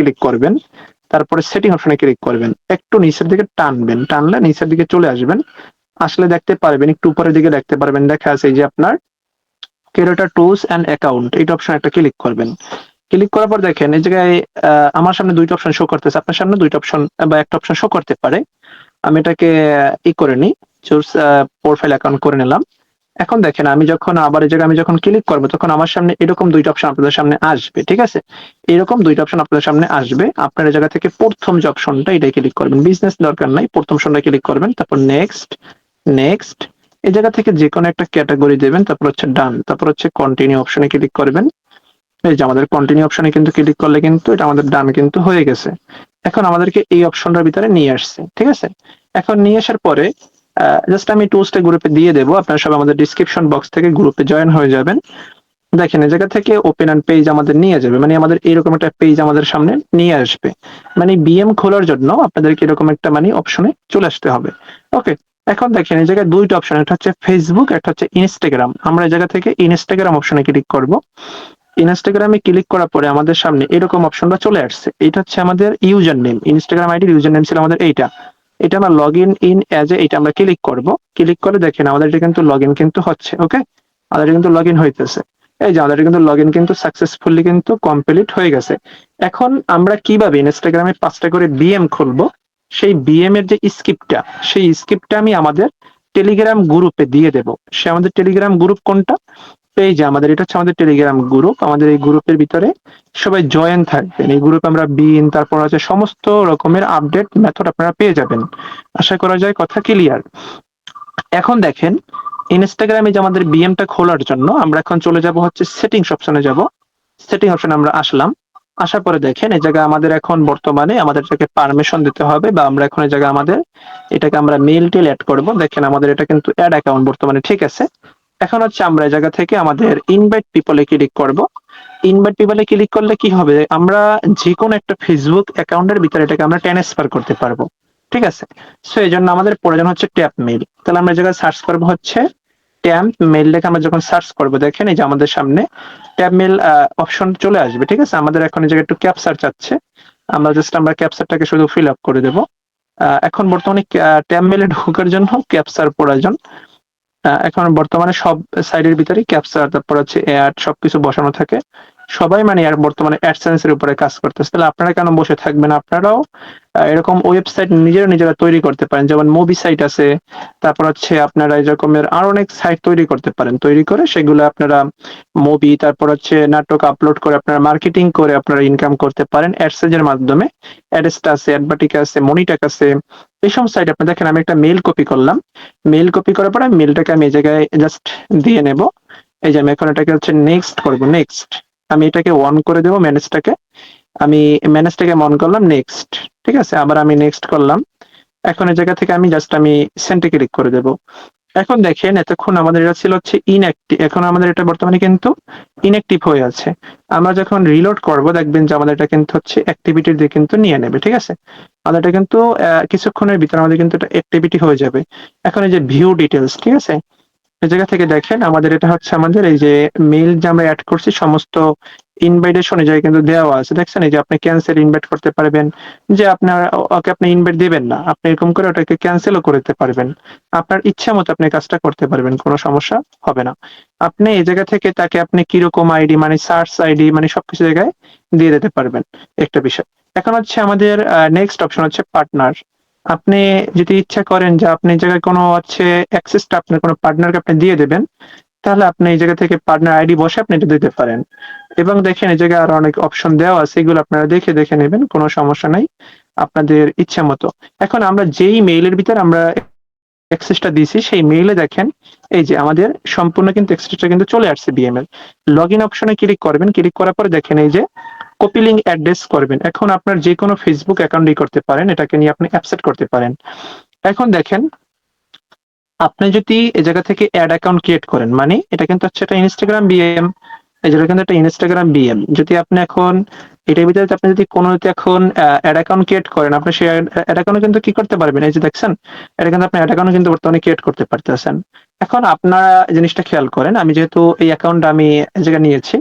Click করবেন, তারপরে setting অপশনে ক্লিক করবেন, একটু নিচের দিকে টানবেন, টানলে নিচের দিকে চলে আসবেন। আসলে দেখতে পারবেন, একটু উপরের দিকে দেখতে পারবেন, দেখা আছে এই যে আপনার ক্রিয়েটর টুলস এন্ড অ্যাকাউন্ট, এই অপশন একটা ক্লিক করবেন। ক্লিক করার পর দেখেন এই জায়গায় আমার সামনে দুইটা অপশন শো করতেছে, আপনার সামনে দুইটা অপশন বা একটা অপশন শো করতে পারে। আমি এটাকে ই করে নিই, চুজ প্রোফাইল অ্যাকাউন্ট করে নিলাম। এখন দেখেন আমি যখন আবার এই জায়গায় আমি যখন ক্লিক করব তখন আমার সামনে এরকম দুইটা অপশন আপনাদের সামনে আসবে, ঠিক আছে? এরকম দুইটা অপশন আপনাদের সামনে আসবে। আপনার এই জায়গা থেকে প্রথম যে অপশনটা এটাই ক্লিক করবেন, বিজনেস দরকার নাই, প্রথম অপশনটা ক্লিক করবেন, তারপর নেক্সট, নেক্সট। এই জায়গা থেকে যে কোনো একটা ক্যাটাগরি দেবেন, তারপর হচ্ছে ডান, তারপর হচ্ছে কন্টিনিউ অপশনে ক্লিক করবেন। এই যে আমাদের কন্টিনিউ অপশনে কিন্তু ক্লিক করলে কিন্তু এটা আমাদের ডান কিন্তু হয়ে গেছে। এখন আমাদেরকে এই অপশনটার ভিতরে নিয়ে আসছে, ঠিক আছে? এখন নিয়ে আসার পরে জাস্ট আমি টুলসটা গ্রুপে দিয়ে দেবো, আপনারা সব আমাদের ডিসক্রিপশন বক্স থেকে গ্রুপে জয়েন হয়ে যাবেন। দেখেন এই জায়গা থেকে ওপেন অ্যান্ড পেজ আমাদের নিয়ে যাবে, মানে আমাদের এরকম একটা পেজ আমাদের সামনে নিয়ে আসবে। মানে বিএম খোলার জন্য আপনাদেরকে এরকম একটা মানে অপশনে চলে আসতে হবে। ওকে, এখন দেখেন এই জায়গায় দুইটা অপশন, একটা হচ্ছে ফেসবুক, একটা হচ্ছে ইনস্টাগ্রাম। আমরা এই জায়গা থেকে ইনস্টাগ্রাম অপশনে ক্লিক করব। ইনস্টাগ্রামে ক্লিক করার পরে আমাদের সামনে এরকম অপশনটা চলে আসছে। এটা হচ্ছে আমাদের ইউজার নেম, ইনস্টাগ্রাম আইডির ইউজার নেম ছিল আমাদের এইটা। এটা আমরা log in in as a, এটা আমরা ক্লিক করব। ক্লিক করে দেখেন আমাদের এটা কিন্তু লগ ইন কিন্তু হচ্ছে। ওকে, আমাদের এটা কিন্তু লগ ইন হইতেছে। এই যে আমাদের এটা কিন্তু লগ ইন কিন্তু সাকসেসফুলি কিন্তু কমপ্লিট হয়ে গেছে। এখন আমরা কিভাবে ইনস্টাগ্রামে 5টা করে বিএম খুলবো, সেই বিএম এর যে স্ক্রিপ্টটা, সেই স্ক্রিপ্টটা আমি আমাদের টেলিগ্রাম গ্রুপে দিয়ে দেব। সে আমাদের টেলিগ্রাম গ্রুপ কোনটা, এই যে আমাদের এটা হচ্ছে আমাদের টেলিগ্রাম গ্রুপ। আমাদের এই গ্রুপের ভিতরে সবাই জয়েন থাকবেন। এই গ্রুপে আমরা বিন, তারপর হচ্ছে সমস্ত রকমের আপডেট মেথড আপনারা পেয়ে যাবেন। আশা করা যায় কথা ক্লিয়ার। এখন দেখেন ইনস্টাগ্রামে যে আমাদের বিএমটা খোলার জন্য আমরা এখন চলে যাব হচ্ছে সেটিংস অপশনে যাব। সেটিং অপশনে আমরা আসলাম। আসার পরে দেখেন এই জায়গায় আমাদের এখন বর্তমানে আমাদের এটাকে পারমিশন দিতে হবে, বা আমরা এখন এই জায়গায় আমাদের এটাকে আমরা মেইল টেল অ্যাড করব। দেখেন আমাদের এটা কিন্তু অ্যাড অ্যাকাউন্ট বর্তমানে ঠিক আছে। এখন হচ্ছে আমরা এই জায়গা থেকে আমাদের ইনভাইট পিপলে ক্লিক করব। ইনভাইট পিপলে ক্লিক করলে কি হবে, আমরা যে কোনো একটা ফেসবুক অ্যাকাউন্টের ভিতরে এটাকে আমরা ট্রান্সফার করতে পারবো, ঠিক আছে? সো এই জন্য আমাদের প্রয়োজন হচ্ছে ট্যাপ মেইল। তাহলে আমরা এই জায়গায় সার্চ করবো হচ্ছে ট্যাপ মেইল লেখে। আমরা যখন সার্চ করবো দেখেন এই যে আমাদের সামনে ট্যাপ মেইল অপশন চলে আসবে, ঠিক আছে? আমাদের এখন এই জায়গায় একটু ক্যাপচার চাচ্ছে, আমরা জাস্ট আমরা ক্যাপচারটাকে শুধু ফিল আপ করে দেবো। এখন বর্তমানে ট্যাপ মেইলে ঢোকার জন্য ক্যাপচার প্রয়োজন। এখন বর্তমানে সব সাইডের ভিতরে ক্যাপচার, তারপর হচ্ছে অ্যাড সবকিছু বসানো থাকে। সবাই মানে আর বর্তমানে অ্যাডসেন্স এর উপরে কাজ করতেছে। তাহলে আপনারা কেন বসে থাকবেন? আপনারাও এরকম ওয়েবসাইট নিজেরা তৈরি করতে পারেন। যেমন মুভি সাইট আছে, তারপর হচ্ছে আপনারা এই রকমের আরো অনেক সাইট তৈরি করতে পারেন। তৈরি করে সেগুলো আপনারা মুভি, তারপর হচ্ছে নাটক আপলোড করে আপনারা মার্কেটিং করে আপনারা ইনকাম করতে পারেন অ্যাডসেন্স এর মাধ্যমে। অ্যাডস্টা আছে, অ্যাডভাটিক আছে, মনিটাক আছে। এইসব সাইট আপনি দেখেন আমি একটা মেইল কপি করলাম। মেইল কপি করার পরে মেইলটাকে আমি এই জায়গায় জাস্ট দিয়ে নেব। এই যে আমি এখন এটাকে হচ্ছে নেক্সট করব, নেক্সট। আমি এটাকে অন করে দেব ম্যানেজটাকে। আমি ম্যানেজটাকে অন করলাম, নেক্সট। ঠিক আছে, আবার আমি নেক্সট করলাম। এখন এই জায়গা থেকে আমি জাস্ট আমি সেন্টে ক্লিক করে দেব। এখন দেখেন এতক্ষণ আমাদের এটা ছিল হচ্ছে ইনঅ্যাক্টিভ, এখন আমাদের এটা বর্তমানে কিন্তু ইনঅ্যাক্টিভ হয়ে আছে। আমরা যখন রিলোড করব দেখবেন যে আমাদের এটা কিন্তু হচ্ছে অ্যাক্টিভিটির দিকে কিন্তু নিয়ে নেবে, ঠিক আছে? আমাদের এটা কিন্তু কিছুক্ষণের ভিতরে আমাদের কিন্তু এটা অ্যাক্টিভিটি হয়ে যাবে। এখন এই যে ভিউ ডিটেলস, ঠিক আছে? এই জায়গা থেকে দেখেন আমাদের এটা হচ্ছে আমাদের এই যে মেইল যে আমরা এড করছি সমস্ত ইনভাইটেশন এই জায়গায় কিন্তু দেওয়া আছে। দেখছেন এই যে আপনি ক্যান্সেল ইনভাইট করতে পারবেন, যে আপনার ওকে আপনি ইনভাইট দিবেন না, আপনি এরকম করে ওটাকে ক্যান্সেলও করতে পারবেন। আপনার ইচ্ছা মতো আপনি কাজটা করতে পারবেন, কোনো সমস্যা হবে না। আপনি এই জায়গা থেকে তাকে আপনি কিরকম আইডি মানে সার্চ আইডি মানে সবকিছু জায়গায় দিয়ে দিতে পারবেন, একটা বিষয়। এখন হচ্ছে আমাদের নেক্সট অপশন হচ্ছে পার্টনার। আপনি যদি ইচ্ছা করেন যে আপনি এই জায়গায় কোনো হচ্ছে অ্যাক্সেসটা আপনার কোনো পার্টনারকে আপনি দিয়ে দেবেন, তাহলে আপনি এই জায়গা থেকে পার্টনার আইডি বসে আপনি এটা দিতে পারেন। এবং দেখেন এই জায়গায় আরো অনেক অপশন দেওয়া আছে, এগুলো আপনারা দেখে নেবেন, কোনো সমস্যা নাই, আপনাদের ইচ্ছা মতো। এখন আমরা যেই মেইলের ভিতর আমরা অ্যাক্সেসটা দিয়েছি সেই মেইলে দেখেন এই যে আমাদের সম্পূর্ণ কিন্তু অ্যাক্সেসটা কিন্তু চলে আসছে বিএম এর। লগ ইন অপশনে ক্লিক করবেন, ক্লিক করার পরে দেখেন এই যে কপি লিঙ্ক অ্যাড্রেস করবেন। এখন আপনার যে কোনো ফেসবুক অ্যাকাউন্টই করতে পারেন, এটাকে নিয়ে আপনি অ্যাপসেট করতে পারেন। এখন দেখেন আপনি যদি এই জায়গা থেকে অ্যাড অ্যাকাউন্ট ক্রিয়েট করেন, মানে এটা কিন্তু হচ্ছে একটা ইনস্টাগ্রাম বিএম। এই যেটা কিন্তু একটা ইনস্টাগ্রাম বিএম। যদি আপনি এখন এটার ভিতরে আপনি যদি কোনো এখন অ্যাড অ্যাকাউন্ট ক্রিয়েট করেন, আপনি সেই অ্যাড অ্যাকাউন্টে কিন্তু কি করতে পারবেন, এই যে দেখছেন এটা কিন্তু আপনি অ্যাড অ্যাকাউন্ট কিন্তু বর্তমানে ক্রিয়েট করতে পারতেছেন। এখন আপনারা জিনিসটা খেয়াল করেন, আমি যেহেতু এই অ্যাকাউন্ট আমি এই জায়গায় নিয়েছি,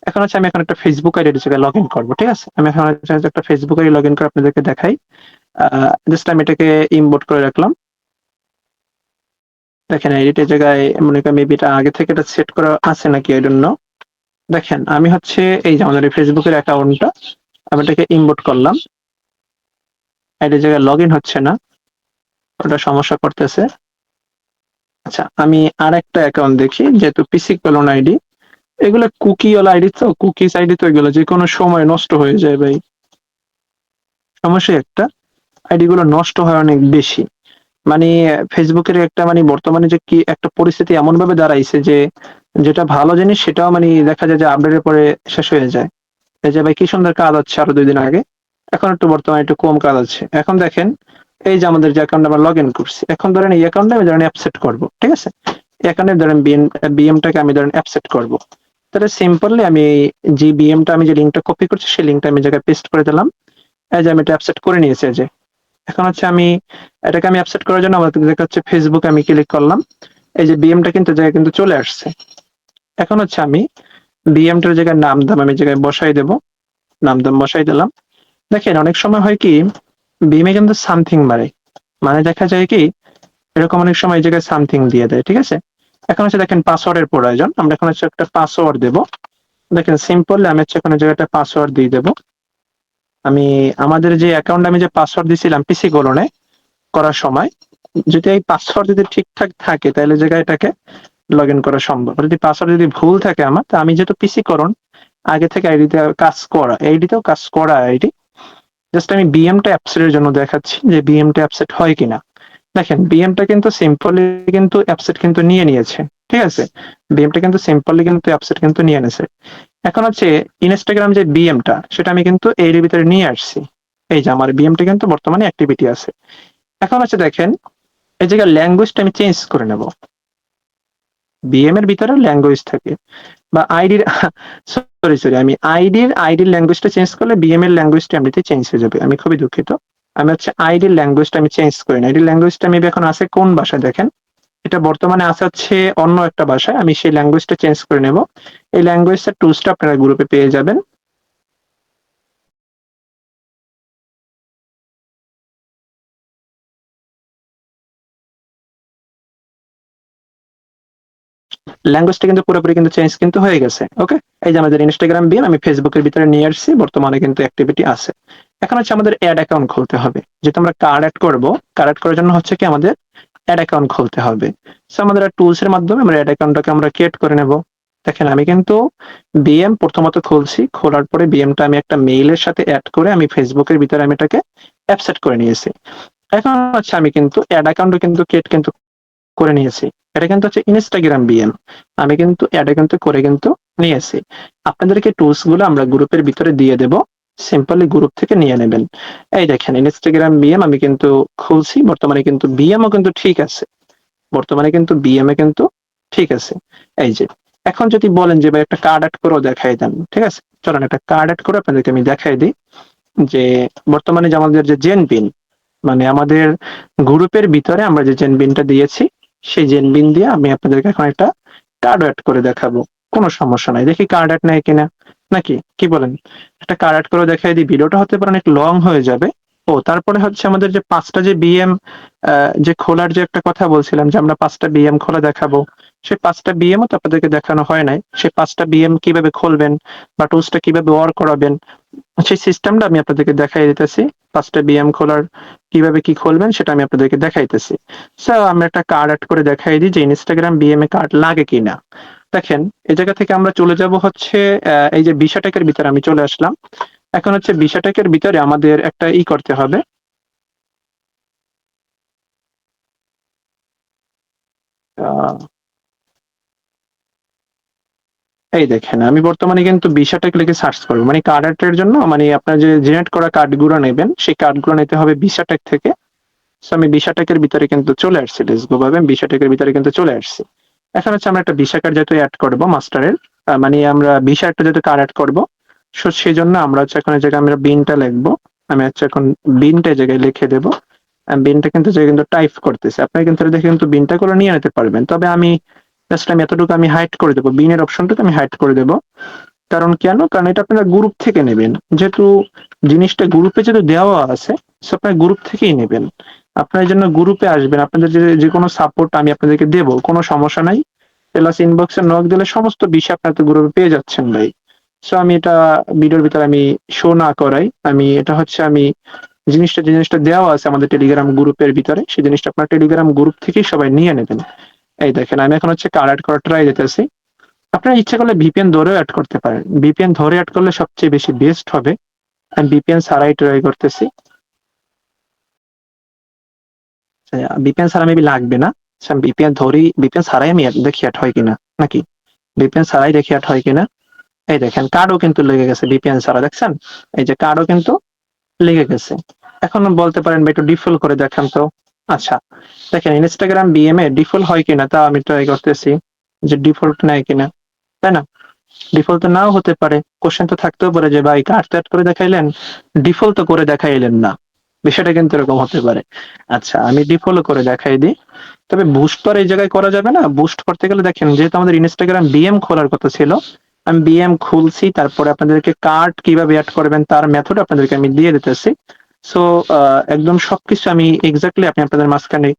এখন হচ্ছে আমি এখন একটা ফেসবুক আইডি জায়গায় লগ ইন করবো, ঠিক আছে? আমি এখন একটা ফেসবুক আইডি লগ ইন করে আপনাদেরকে দেখাই। জাস্ট আমি এটাকে ইম্পোর্ট করে রাখলাম। দেখেন এডিটের জায়গায় মনে করি মেবি এটা আগে থেকে এটা সেট করা আছে নাকি, আই ডোন্ট নো। দেখেন আমি হচ্ছে এই যে আমাদের ফেসবুকের অ্যাকাউন্টটা আমি এটাকে ইম্পোর্ট করলাম। এটার জায়গায় লগ ইন হচ্ছে না, ওটা সমস্যা করতেছে। আচ্ছা আমি আর একটা অ্যাকাউন্ট দেখি, যেহেতু পিসি কলন আইডি, এগুলো কুকি ওয়ালা আইডি, তো কুকিজ আইডি তো এগুলো যে কোনো সময় নষ্ট হয়ে যায় ভাই। সমস্যা একটা, আইডি গুলো নষ্ট হয় অনেক বেশি। মানে ফেসবুকের একটা মানে বর্তমানে যে কি একটা পরিস্থিতি এমন ভাবে দাঁড়াইছে যে যেটা ভালো জিনিস সেটাও মানে দেখা যায় যে আপডেটের পরে শেষ হয়ে যায়। এই যে ভাই কি সুন্দর কাজ হচ্ছে আরো 2 দিন আগে, এখন একটু বর্তমানে একটু কম কাজ আছে। এখন দেখেন এই যে আমাদের যে অ্যাকাউন্ট আমরা লগ ইন করছি, এখন ধরেন এই অ্যাকাউন্টে আমি ধরেন অ্যাপসেট করবো, ঠিক আছে? এই অ্যাকাউন্টে ধরেন বিএমটাকে আমি ধরেন অ্যাপসেট করবো। তাহলে সিম্পলি আমি যে বিএমটা আমি যে লিঙ্কটা কপি করছি সেই লিঙ্কটা আমি জায়গায় পেস্ট করে দিলাম। এই যে আমি এটা অ্যাপসেট করে নিয়েছি। এই যে এখন হচ্ছে আমি এটাকে আমি অ্যাপসেট করার জন্য আমাদের দেখা হচ্ছে ফেসবুক আমি ক্লিক করলাম। এই যে বিএমটা কিন্তু জায়গায় কিন্তু চলে আসছে। এখন হচ্ছে আমি বিএমটার জায়গায় নাম দাম আমি জায়গায় বসাই দেব, নাম দাম বসাই দিলাম। দেখেন অনেক সময় হয় কি বিএমে কিন্তু সামথিং মারে, মানে দেখা যায় কি এরকম অনেক সময় এই জায়গায় সামথিং দিয়ে দেয়, ঠিক আছে? এখন হচ্ছে দেখেন পাসওয়ার্ডের প্রয়োজন, আমরা এখন হচ্ছে একটা পাসওয়ার্ড দেব। দেখেন সিম্পলি আমি হচ্ছে এখানে জায়গায় একটা পাসওয়ার্ড দিয়ে দেব। আমি আমাদের যে অ্যাকাউন্টে আমি যে পাসওয়ার্ড দিছিলাম পিসি গোলনে করার সময়, যদি এই পাসওয়ার্ড যদি ঠিকঠাক থাকে তাহলে জায়গায় এটাকে লগ ইন করা সম্ভব। যদি পাসওয়ার্ড যদি ভুল থাকে আমার, তো আমি যেহেতু পিসি করণ আগে থেকে আইডিতে কাজ করা, আইডিতেও কাজ করা আইডি, জাস্ট আমি বিএমটা অ্যাপসেটের জন্য দেখাচ্ছি যে বিএমটা অ্যাপসেট হয় কিনা। দেখেন বিএমটা কিন্তু সিম্পলি কিন্তু অ্যাপসেট কিন্তু নিয়ে নিয়েছে, ঠিক আছে? বিএমটা কিন্তু সিম্পলি কিন্তু অ্যাপসেট কিন্তু নিয়ে নিয়েছে। এখন হচ্ছে ইনস্টাগ্রাম যে বিএমটা সেটা আমি কিন্তু এর ভিতরে নিয়ে আসছি। এই যে আমার বিএমটা কিন্তু বর্তমানে অ্যাক্টিভিটি আছে। এখন হচ্ছে দেখেন এই জায়গায় ল্যাঙ্গুয়েজটা আমি চেঞ্জ করে নেব। বিএম এর ভিতরে ল্যাঙ্গুয়েজ থাকে বা আইডির সরি আমি আইডির ল্যাঙ্গুয়েজটা চেঞ্জ করলে বিএম এর ল্যাঙ্গুয়েজটা এমনিতে চেঞ্জ হয়ে যাবে। আমি খুবই দুঃখিত। আমি হচ্ছে আইডির ল্যাঙ্গুয়েজটা আমি চেঞ্জ করি না। আইডির ল্যাঙ্গুয়েজটা মেবি এখন আছে কোন ভাষায় দেখেন। এটা বর্তমানে আছে হচ্ছে অন্য একটা ভাষায়। আমি সেই ল্যাঙ্গুয়েজটা চেঞ্জ করে নেব। এই ল্যাঙ্গুয়েজটার টুলসটা আপনারা গ্রুপে পেয়ে যাবেন। ল্যাঙ্গুয়েজটা কিন্তু পুরোপুরি কিন্তু চেঞ্জ কিন্তু হয়ে গেছে। ওকে? এই যে আমাদের ইনস্টাগ্রাম বিএম আমি ফেসবুকের ভিতরে নিয়ে আসছি। বর্তমানে কিন্তু অ্যাক্টিভিটি আছে। এখন হচ্ছে আমাদের এড অ্যাকাউন্ট খুলতে হবে। যেহেতু আমরা কার্ড এড করব, কার্ড এড করার জন্য হচ্ছে কি আমাদের এড অ্যাকাউন্ট খুলতে হবে। সো আমাদের টুলস এর মাধ্যমে আমরা এড অ্যাকাউন্টটাকে আমরা ক্রিয়েট করে নেব। দেখেন আমি কিন্তু বিএম প্রথমত খুলছি, খোলার পরে বিএমটা আমি একটা মেইলের সাথে এড করে আমি ফেসবুকের ভিতরে আমি এটাকে অ্যাপসেট করে নিয়েছি। এখন হচ্ছে আমি কিন্তু এড অ্যাকাউন্টও কিন্তু ক্রিয়েট কিন্তু করে নিয়েছি। এটা কিন্তু হচ্ছে ইনস্টাগ্রাম বিএম। আমি কিন্তু এটা কিন্তু করে কিন্তু নিয়েছি। আপনাদেরকে টুলস গুলো আমরা গ্রুপের ভিতরে দিয়ে দেব। সিম্পলি গ্রুপ থেকে নিয়ে নেবেন। এই দেখেন ইনস্টাগ্রাম বিএম আমি কিন্তু খুলছি। বর্তমানে কিন্তু বিএমও কিন্তু ঠিক আছে। বর্তমানে কিন্তু বিএম এ কিন্তু ঠিক আছে। এই যে এখন যদি বলেন যে ভাই একটা কার্ড এড করেও দেখাই দেন, ঠিক আছে? চলেন একটা কার্ড এড করে আপনাদেরকে আমি দেখাই দিই যে বর্তমানে যে আমাদের যে জেন পিন, মানে আমাদের গ্রুপের ভিতরে আমরা যে জেন পিনটা দিয়েছি সেই জেন পিন দিয়ে আমি আপনাদেরকে এখন একটা কার্ড অ্যাড করে দেখাবো। কোনো সমস্যা নাই, দেখি কার্ড অ্যাড নেয় কিনা, নাকি কি বলেন? একটা কার্ড অ্যাড করে দেখাই দিই। ভিডিওটা হতে পারে অনেক লং হয়ে যাবে। ও তারপরে হচ্ছে আমাদের যে 5টা যে বিএম যে খোলার যে একটা কথা বলছিলাম যে আমরা 5টা বিএম খোলা দেখাবো, সেই 5টা বিএমও তো আপনাদেরকে দেখানো হয় নাই। সেই 5টা বিএম কিভাবে খুলবেন বা টুলসটা কিভাবে ওয়ার্ক করাবেন সেই সিস্টেমটা আমি আপনাদেরকে দেখাই দিতেছি। 5টা বিএম খোলার কিভাবে কি খুলবেন সেটা আমি আপনাদেরকে দেখাইতেছি। সো আমি একটা কার্ড অ্যাড করে দেখাই দিই যে ইনস্টাগ্রাম বিএম এ কার্ড লাগে কিনা। দেখেন এই জায়গা থেকে আমরা চলে যাব হচ্ছে এই যে বিশাটেকের ভিতরে আমি চলে আসলাম। এখন হচ্ছে বিশাটেকের ভিতরে আমাদের একটা করতে হবে। আহ, এই দেখেন আমি বর্তমানে কিন্তু বিশাটেক লিখে সার্চ করবো, মানে কার্ড অ্যাডের জন্য, মানে আপনার যে জেনারেট করা কার্ডগুলো নেবেন সেই কার্ডগুলো নিতে হবে বিশাটেক থেকে। সো আমি বিশাটেকের ভিতরে কিন্তু চলে আসছি। লেটস গো ভাবে আমি বিশাটেকের ভিতরে কিন্তু চলে আসছি। এখন হচ্ছে আমরা একটা ভিসা কার্ড যেহেতু অ্যাড করবো মাস্টারের, মানে আমরা ভিসা একটা যেহেতু কার্ড অ্যাড করবো, সো সেই জন্য আমরা হচ্ছে এখন এই জায়গায় আমরা বিনটা লিখবো। আমি হচ্ছে এখন বিনটা এই জায়গায় লিখে দেবো। বিনটা কিন্তু যে কিন্তু টাইপ করতেছে, আপনারা কিন্তু এটা দেখে কিন্তু বিনটা করে নিয়ে নিতে পারবেন। তবে আমি জাস্ট আমি এতটুকু আমি হাইড করে দেবো, বিনের অপশনটুকু আমি হাইড করে দেবো। কারণ কেন? কারণ এটা আপনারা গ্রুপ থেকে নেবেন। যেহেতু জিনিসটা গ্রুপে যেহেতু দেওয়া আছে, সো আপনারা গ্রুপ থেকেই নেবেন। আপনারা এজন্য গ্রুপে আসবেন। আপনাদের যেকোনো সাপোর্ট আমি আপনাদেরকে দেব। কোনো সমস্যা নাই। প্লাস ইনবক্সে নক দিলে সমস্ত বিষয় আপনারা তো গ্রুপে পেয়ে যাচ্ছেন ভাই। সো আমি এটা ভিডিওর ভিতরে আমি শো না করাই। আমি যে জিনিসটা দেওয়া আছে আমাদের টেলিগ্রাম গ্রুপের ভিতরে, সেই জিনিসটা আপনার টেলিগ্রাম গ্রুপ থেকেই সবাই নিয়ে নেবেন। এই দেখেন আমি এখন কার্ড এড করার ট্রাই দিতেছি। আপনারা ইচ্ছা করলে ভিপিএন ধরেও এড করতে পারেন। ভিপিএন ধরে এড করলে সবচেয়ে বেশি বেস্ট হবে। আমি ভিপিএন ছাড়াই ট্রাই করতেছি। ভিপিএন ছাড়া মেবি লাগবে না। ভিপিএন ছাড়াই আমি দেখি এড হয় কিনা নাকি। ভিপিএন ছাড়াই দেখি এড হয় কিনা। এই দেখেন কার্ডও কিন্তু লেগে গেছে ভিপিএন ছাড়া, দেখছেন? এই যে কার্ডও কিন্তু লেগে গেছে। এখন বলতে পারেন ভাই একটু ডিফল করে দেখান তো। আচ্ছা, দেখেন ইনস্টাগ্রাম বিএম এ ডিফল হয় কিনা তা আমি ট্রাই করতেছি, যে ডিফল্ট নেয় কিনা, তাই না? ডিফল্ট তো নাও হতে পারে। কোশ্চেন তো থাকতেও পারে যে ভাই কার্ড তো এড করে দেখাইলেন, ডিফল্ট তো করে দেখাইলেন না। বিষয়টা কিন্তু এরকম হতে পারে। আচ্ছা, আমি ডিফল্ট করে দেখাই দিই। তবে বুস্ট তো আর এই জায়গায় করা যাবে না। বুস্ট করতে গেলে দেখেন যেহেতু আমাদের ইনস্টাগ্রাম বিএম খোলার কথা ছিল, আমি বিএম খুলছি। তারপরে আপনাদেরকে কার্ড কিভাবে এড করবেন তার মেথড আপনাদেরকে আমি দিয়ে দিতেছি। সো একদম সবকিছু আমি এক্সাক্টলি আপনাদের মাঝখানে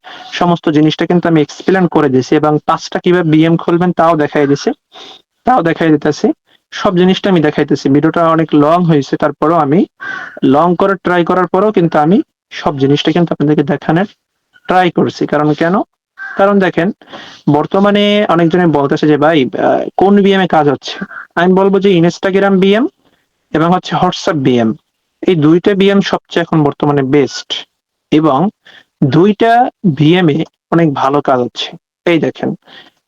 সমস্ত জিনিসটা কিন্তু আমি এক্সপ্লেন করে দিয়েছি, এবং 5টা কিভাবে বিএম খুলবেন তাও দেখাই দিতেছি। সব জিনিসটা আমি দেখাইতেছি। ভিডিওটা অনেক লং হয়েছে, তারপরেও আমি লং করে ট্রাই করার পরেও কিন্তু আমি সব জিনিসটা কিন্তু আপনাদেরকে দেখানোর ট্রাই করছি। কারণ কেন? কারণ দেখেন বর্তমানে অনেকজনে বলতেছে যে ভাই কোন বিএম এ কাজ হচ্ছে। আমি বলবো যে ইনস্টাগ্রাম বিএম এবং হোয়াটসঅ্যাপ বিএম, এই 2টা বিএম সবচেয়ে এখন বর্তমানে বেস্ট, এবং 2টা বিএম এ অনেক ভালো কাজ হচ্ছে। এই দেখেন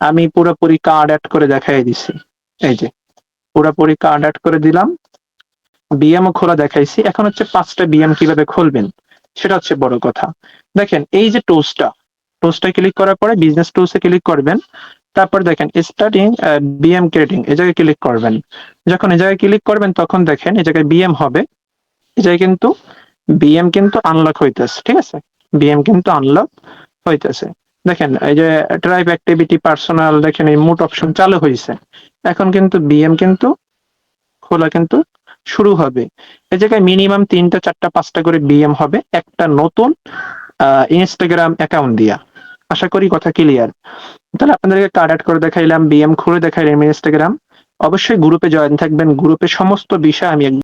আমি পুরোপুরি কার্ড অ্যাড করে দেখাই দিছি। এই যে পুরোপুরি কার্ড অ্যাড করে দিলাম, বিএম ও খোলা দেখাইছি। এখন 5টা বিএম কিভাবে খুলবেন সেটা হচ্ছে বড় কথা। দেখেন এই যে টোস্টটা ক্লিক করার পরে বিজনেস টুলসে ক্লিক করবেন। তারপর দেখেন স্টার্টিং বিএম ক্রিয়েটিং, এই জায়গায় ক্লিক করবেন। যখন এই জায়গায় ক্লিক করবেন তখন দেখেন এই জায়গায় বিএম হবে। এই জায়গায় কিন্তু বিএম কিন্তু আনলক হইতেছে, ঠিক আছে? বিএম কিন্তু আনলক হইতেছে। দেখেন এই যে ট্রাইব অ্যাক্টিভিটি পার্সোনাল, দেখেন এই মোট অপশন চালু হয়েছে। এখন কিন্তু বিএম কিন্তু খোলা কিন্তু শুরু হবে। এই জায়গায় মিনিমাম 3টা 4টা 5টা করে বিএম হবে একটা নতুন ইনস্টাগ্রাম অ্যাকাউন্ট দিয়া। আশা করি কথা ক্লিয়ার। তাহলে আপনাদেরকে কার্ড অ্যাড করে দেখাইলাম, বিএম খুলে দেখাইলাম ইনস্টাগ্রাম। অবশ্যই গ্রুপে জয়েন থাকবেন। গ্রুপে সমস্ত বিষয় আমি